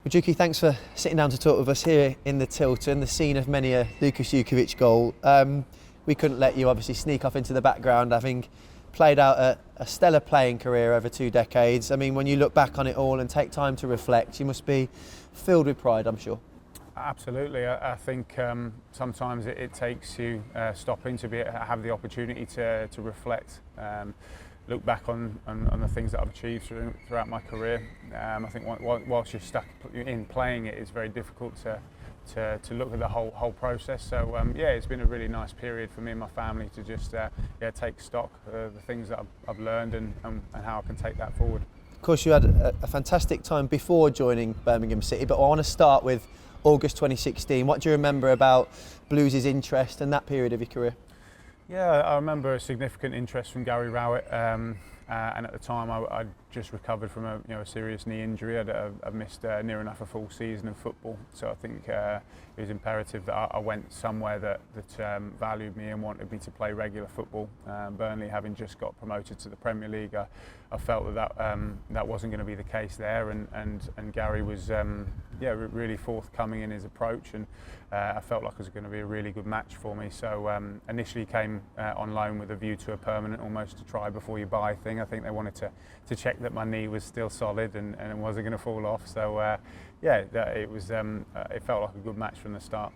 Well, Juki, thanks for sitting down to talk with us here in the Tilton, the scene of many a Lukas Jutkiewicz goal. We couldn't let you obviously sneak off into the background, having played out a stellar playing career over 2 decades. I mean, when you look back on it all and take time to reflect, you must be filled with pride, I'm sure. Absolutely. I think sometimes it takes you stopping to have the opportunity to reflect, look back on the things that I've achieved throughout my career. I think whilst you're stuck in playing it, it's very difficult to look at the whole process. So yeah, it's been a really nice period for me and my family to just take stock of the things that I've learned and how I can take that forward. Of course, you had a fantastic time before joining Birmingham City, but I want to start with August 2016. What do you remember about Blues' interest in that period of your career? Yeah, I remember a significant interest from Gary Rowett, and at the time I'd just recovered from a serious knee injury. I'd missed near enough a full season of football, so I think it was imperative that I went somewhere that valued me and wanted me to play regular football. Burnley, having just got promoted to the Premier League, I felt that wasn't going to be the case there, and Gary was really forthcoming in his approach, and I felt like it was going to be a really good match for me. So initially came on loan with a view to a permanent, almost to try before you buy thing. I think they wanted to check that my knee was still solid and it wasn't going to fall off. So it felt like a good match from the start.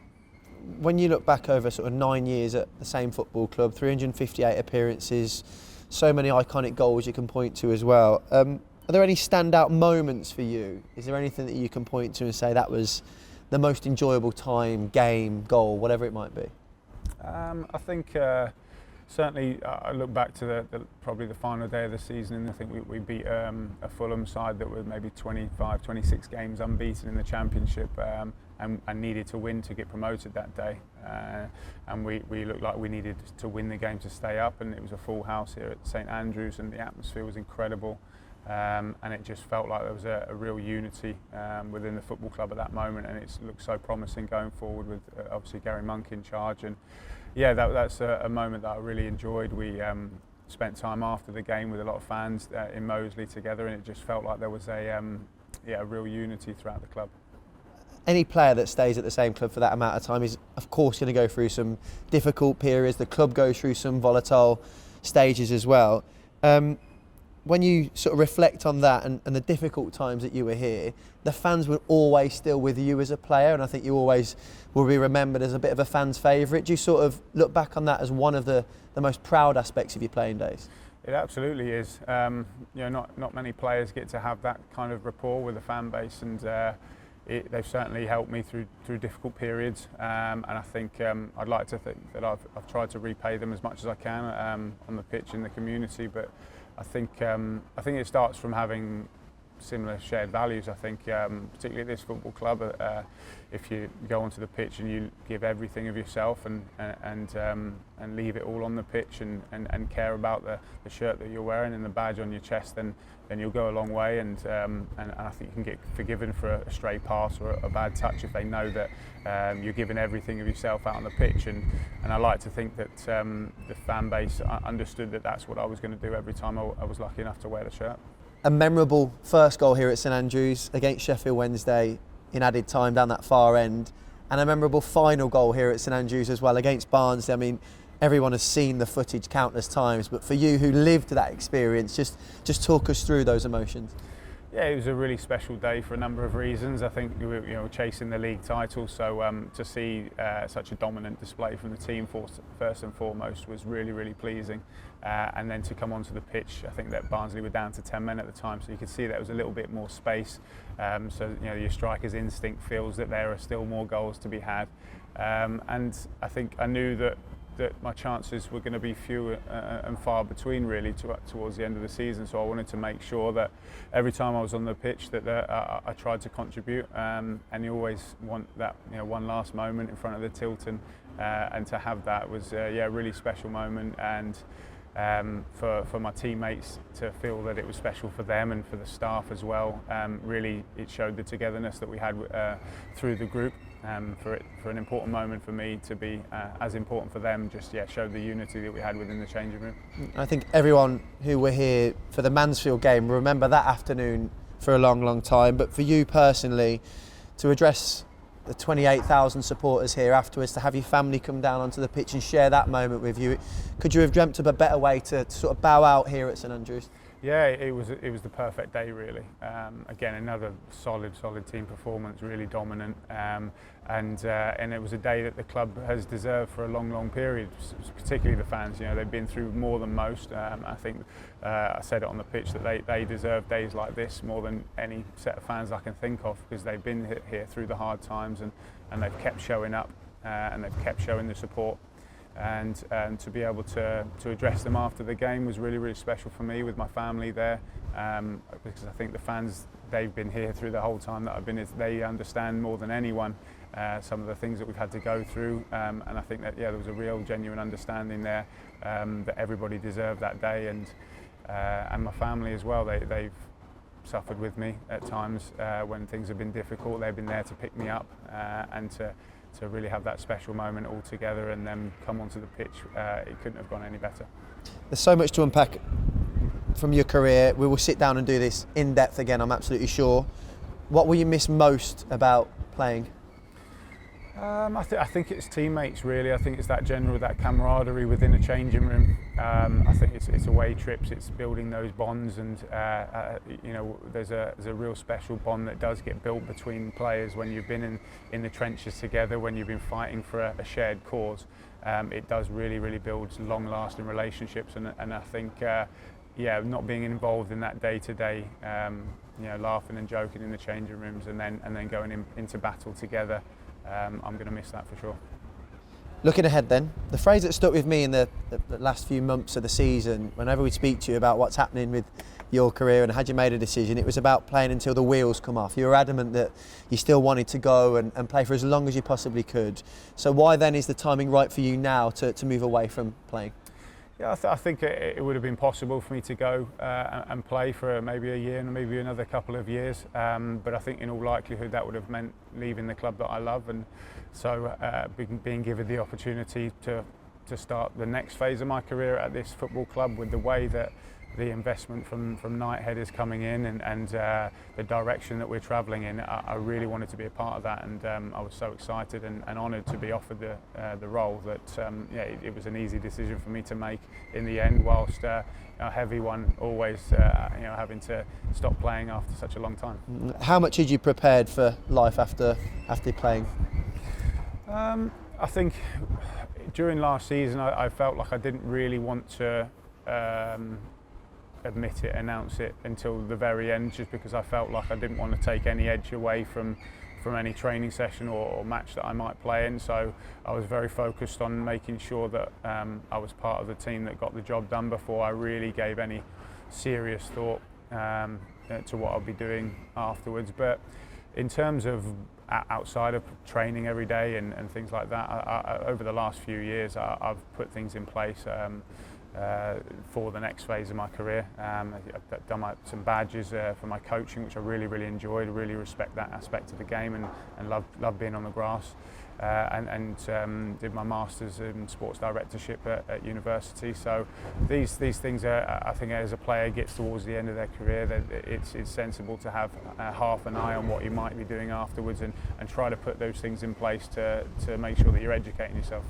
When you look back over sort of 9 years at the same football club, 358 appearances, so many iconic goals you can point to as well. Are there any standout moments for you? Is there anything that you can point to and say that was the most enjoyable time, game, goal, whatever it might be? I think certainly I look back to probably the final day of the season, and I think we beat a Fulham side that were maybe 25, 26 games unbeaten in the Championship, and needed to win to get promoted that day. And we looked like we needed to win the game to stay up, and it was a full house here at St Andrews, and the atmosphere was incredible. And it just felt like there was a real unity within the football club at that moment, and it looked so promising going forward with obviously Gary Monk in charge. And yeah, that's a moment that I really enjoyed. We spent time after the game with a lot of fans in Moseley together, and it just felt like there was a real unity throughout the club. Any player that stays at the same club for that amount of time is of course going to go through some difficult periods. The club goes through some volatile stages as well. When you sort of reflect on that and the difficult times that you were here, the fans were always still with you as a player, and I think you always will be remembered as a bit of a fan's favourite. Do you sort of look back on that as one of the most proud aspects of your playing days? It absolutely is. Not many players get to have that kind of rapport with the fan base, and they've certainly helped me through difficult periods. And I think I'd like to think that I've tried to repay them as much as I can on the pitch in the community, but I think it starts from having similar shared values. I think particularly at this football club, if you go onto the pitch and you give everything of yourself and leave it all on the pitch and care about the shirt that you're wearing and the badge on your chest, then you'll go a long way. And I think you can get forgiven for a stray pass or a bad touch if they know that you're giving everything of yourself out on the pitch. And I like to think that the fan base understood that that's what I was going to do every time I was lucky enough to wear the shirt. A memorable first goal here at St Andrews against Sheffield Wednesday in added time down that far end, and a memorable final goal here at St Andrews as well against Barnsley. I mean, everyone has seen the footage countless times, but for you who lived that experience, just talk us through those emotions. Yeah, it was a really special day for a number of reasons. I think we were chasing the league title, so to see such a dominant display from the team first and foremost was really, really pleasing. And then to come onto the pitch, I think that Barnsley were down to 10 men at the time, so you could see there was a little bit more space. So your striker's instinct feels that there are still more goals to be had. And I think I knew that my chances were going to be few and far between really towards the end of the season, so I wanted to make sure that every time I was on the pitch that I tried to contribute, and you always want that one last moment in front of the Tilton, and to have that was a really special moment, and for my teammates to feel that it was special for them and for the staff as well. Really, it showed the togetherness that we had through the group. For an important moment for me to be as important for them, just showed the unity that we had within the changing room. I think everyone who were here for the Mansfield game remember that afternoon for a long time. But for you personally, to address the 28,000 supporters here afterwards, to have your family come down onto the pitch and share that moment with you, could you have dreamt of a better way to sort of bow out here at St Andrews? Yeah, it was the perfect day really. Again, another solid team performance, really dominant, and it was a day that the club has deserved for a long period. Particularly the fans, you know, they've been through more than most. I think I said it on the pitch that they deserve days like this more than any set of fans I can think of, because they've been here through the hard times and they've kept showing up and they've kept showing the support. And to be able to address them after the game was really special for me, with my family there, because I think the fans, they've been here through the whole time that I've been here. They understand more than anyone some of the things that we've had to go through, and I think that there was a real genuine understanding there, that everybody deserved that day, and my family as well. They've suffered with me at times when things have been difficult. They've been there to pick me up and to really have that special moment all together and then come onto the pitch. It couldn't have gone any better. There's so much to unpack from your career. We will sit down and do this in depth again, I'm absolutely sure. What will you miss most about playing? I think it's teammates really. I think it's that camaraderie within a changing room. I think it's away trips, it's building those bonds, and there's a real special bond that does get built between players when you've been in the trenches together, when you've been fighting for a shared cause. It does really build long-lasting relationships, and I think not being involved in that day-to-day, laughing and joking in the changing rooms, and then going into battle together. I'm going to miss that for sure. Looking ahead then, the phrase that stuck with me in the last few months of the season, whenever we speak to you about what's happening with your career and had you made a decision, it was about playing until the wheels come off. You were adamant that you still wanted to go and play for as long as you possibly could. So why then is the timing right for you now to move away from playing? Yeah, I think it would have been possible for me to go and play for maybe a year and maybe another couple of years, but I think in all likelihood that would have meant leaving the club that I love, and so being given the opportunity to start the next phase of my career at this football club, with the way that the investment from Knighthead is coming in and the direction that we're travelling in, I really wanted to be a part of that, and I was so excited and honoured to be offered the role that it was an easy decision for me to make in the end, whilst a heavy one always having to stop playing after such a long time. How much had you prepared for life after playing? I think during last season I felt like I didn't really want to admit it, announce it until the very end, just because I felt like I didn't want to take any edge away from any training session or match that I might play in. So I was very focused on making sure that I was part of the team that got the job done before I really gave any serious thought to what I'll be doing afterwards. But in terms of outside of training every day and things like that, over the last few years I've put things in place for the next phase of my career. I've done some badges for my coaching, which I really enjoyed. I really respect that aspect of the game and love being on the grass. And did my Masters in Sports Directorship at university. So these things are, I think, as a player gets towards the end of their career, that it's sensible to have half an eye on what you might be doing afterwards, and try to put those things in place to make sure that you're educating yourself.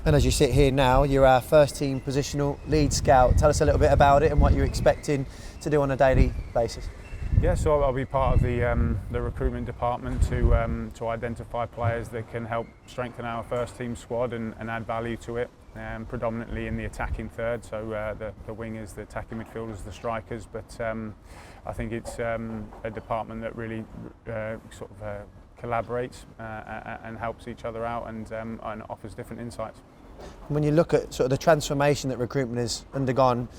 And as you sit here now, you're our first team positional lead scout. Tell us a little bit about it and what you're expecting to do on a daily basis. Yeah, so I'll be part of the recruitment department to identify players that can help strengthen our first team squad and add value to it, predominantly in the attacking third, so the wingers, the attacking midfielders, the strikers, but I think it's a department that really collaborates and helps each other out and offers different insights. When you look at sort of the transformation that recruitment has undergone,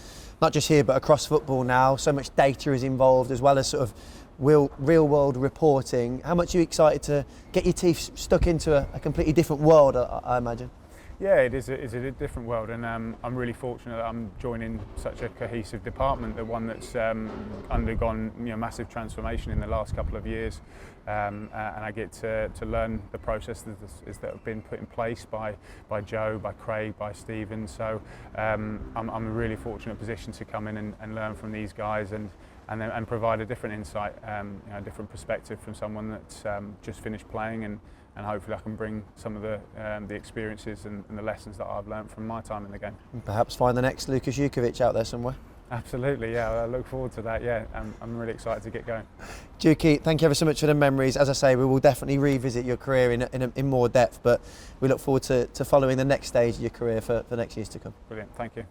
not just here but across football now, so much data is involved as well as sort of real world reporting. How much are you excited to get your teeth stuck into a completely different world, I imagine? Yeah, it's a different world, and I'm really fortunate that I'm joining such a cohesive department, the one that's undergone massive transformation in the last couple of years, and I get to learn the processes that have been put in place by Joe, by Craig, by Stephen. So I'm a really fortunate position to come in and learn from these guys and and provide a different insight, a different perspective from someone that's just finished playing, and hopefully I can bring some of the experiences and the lessons that I've learned from my time in the game. And perhaps find the next Lukas Jutkiewicz out there somewhere. Absolutely, yeah. I look forward to that. Yeah, I'm really excited to get going. Juki, thank you ever so much for the memories. As I say, we will definitely revisit your career in more depth, but we look forward to following the next stage of your career for the next years to come. Brilliant, thank you.